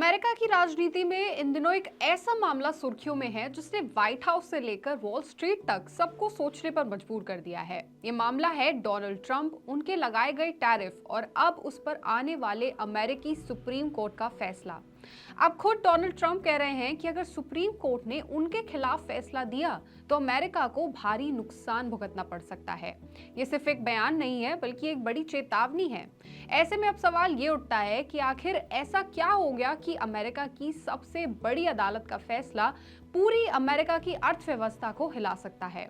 America की राजनीति में इन दिनों एक ऐसा मामला सुर्खियों में है जिसने व्हाइट हाउस से लेकर वॉल स्ट्रीट तक सबको सोचने पर मजबूर कर दिया है। ये मामला है डोनाल्ड ट्रंप, उनके लगाए गए टैरिफ और अब उस पर आने वाले अमेरिकी सुप्रीम कोर्ट का फैसला। अब खुद डोनाल्ड ट्रंप कह रहे हैं कि अगर सुप्रीम कोर्ट ने उनके खिलाफ फैसला दिया तो अमेरिका को भारी नुकसान भुगतना पड़ सकता है। ये सिर्फ एक बयान नहीं है बल्कि एक बड़ी चेतावनी है। ऐसे में अब सवाल ये उठता है कि आखिर ऐसा क्या हो गया कि अमेरिका की सबसे बड़ी अदालत का फैसला पूरी अमेरिका की अर्थव्यवस्था को हिला सकता है।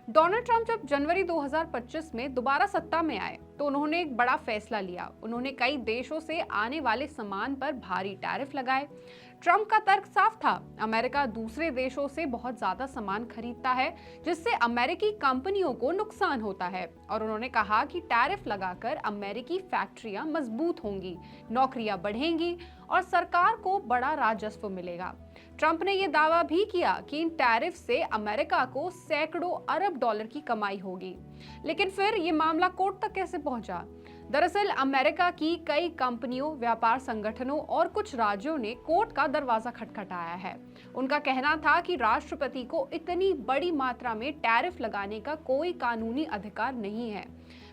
डोनाल्ड ट्रंप जब जनवरी 2025 में दोबारा सत्ता में आए तो उन्होंने एक बड़ा फैसला लिया। उन्होंने कई देशों से आने वाले सामान पर भारी टैरिफ लगाए। ट्रंप का तर्क साफ था, अमेरिका दूसरे देशों से बहुत ज्यादा सामान खरीदता है जिससे अमेरिकी कंपनियों को नुकसान होता है, और उन्होंने कहा कि टैरिफ लगाकर अमेरिकी फैक्ट्रियां मजबूत होंगी, नौकरियां बढ़ेंगी और सरकार को बड़ा राजस्व मिलेगा। ट्रंप ने यह दावा भी किया कि इन टैरिफ से अमेरिका को सैकड़ों अरब डॉलर की कमाई होगी। लेकिन फिर यह मामला कोर्ट तक कैसे पहुंचा? दरअसल अमेरिका की कई कंपनियों, व्यापार संगठनों और कुछ राज्यों ने कोर्ट का दरवाजा खटखटाया है। उनका कहना था कि राष्ट्रपति को इतनी बड़ी मात्रा में टैरिफ लगाने का कोई कानूनी अधिकार नहीं है।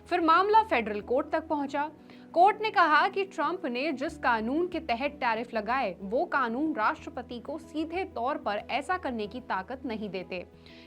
फिर मामला फेडरल कोर्ट तक पहुंचा। कोर्ट ने कहा कि ट्रंप ने जिस कानून के तहत टैरिफ लगाए वो कानून राष्ट्रपति को सीधे तौर पर ऐसा करने की ताकत नहीं देते।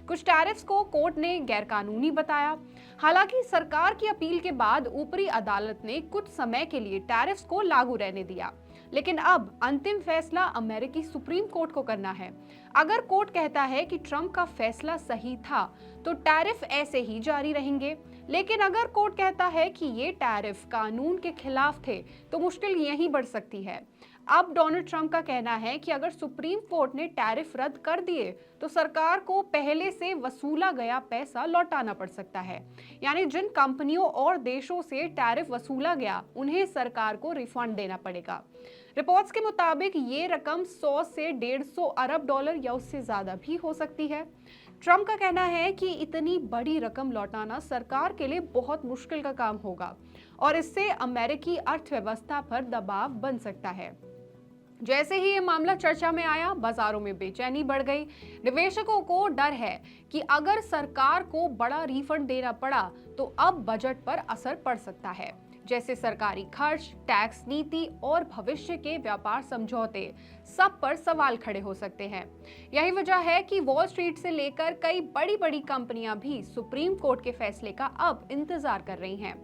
कुछ टैरिफ्स को कोर्ट ने गैरकानूनी बताया। हालांकि सरकार की अपील के बाद ऊपरी अदालत ने कुछ समय के लिए टैरिफ्स को लागू रहने दिया, लेकिन अब अंतिम फैसला अमेरिकी सुप्रीम कोर्ट को करना है। अगर कोर्ट कहता है कि ट्रंप का फैसला सही था तो टैरिफ ऐसे ही जारी रहेंगे, लेकिन अगर कोर्ट कहता है कि ये टैरिफ कानून के खिलाफ थे तो मुश्किल यहीं बढ़ सकती है। अब डोनाल्ड ट्रंप का कहना है कि अगर सुप्रीम कोर्ट ने टैरिफ रद्द कर दिए तो सरकार को पहले से वसूला गया पैसा लौटाना पड़ सकता है। यानी जिन कंपनियों और देशों से टैरिफ वसूला गया उन्हें सरकार को रिफंड देना पड़ेगा। रिपोर्ट्स के मुताबिक ये रकम 100 से 150 अरब डॉलर या उससे ज्यादा भी हो सकती है। ट्रंप का कहना है कि इतनी बड़ी रकम लौटाना सरकार के लिए बहुत मुश्किल का काम होगा और इससे अमेरिकी अर्थव्यवस्था पर दबाव बन सकता है। जैसे ही ये मामला चर्चा में आया, बाजारों में बेचैनी बढ़ गई। निवेशकों को डर है कि अगर सरकार को बड़ा रिफंड देना पड़ा तो अब बजट पर असर पड़ सकता है, जैसे सरकारी खर्च, टैक्स नीति और भविष्य के व्यापार समझौते, सब पर सवाल खड़े हो सकते हैं। यही वजह है कि वॉल स्ट्रीट से लेकर कई बड़ी बड़ी कंपनियां भी सुप्रीम कोर्ट के फैसले का अब इंतजार कर रही हैं।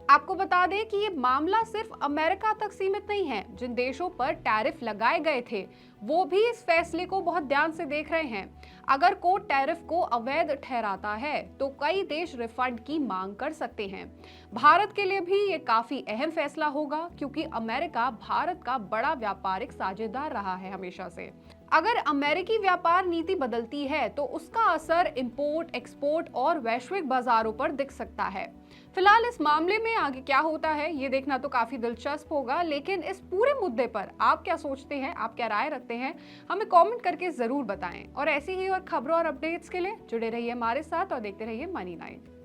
आपको बता दें कि ये मामला सिर्फ अमेरिका तक सीमित नहीं है। जिन देशों पर टैरिफ लगाए गए थे वो भी इस फैसले को बहुत ध्यान से देख रहे हैं। अगर कोर्ट टैरिफ को अवैध ठहराता है तो कई देश रिफंड की मांग कर सकते हैं। भारत के लिए भी ये काफी अहम फैसला होगा क्योंकि अमेरिका भारत का बड़ा व्यापारिक साझेदार रहा है हमेशा से। अगर अमेरिकी व्यापार नीति बदलती है तो उसका असर इंपोर्ट, एक्सपोर्ट और वैश्विक बाजारों पर दिख सकता है। फिलहाल इस मामले में आगे क्या होता है ये देखना तो काफी दिलचस्प होगा, लेकिन इस पूरे मुद्दे पर आप क्या सोचते हैं, आप क्या राय रखते हैं, हमें कमेंट करके जरूर बताएं। और ऐसी ही और खबरों और अपडेट्स के लिए जुड़े रहिए हमारे साथ और देखते रहिए मनी नाइट।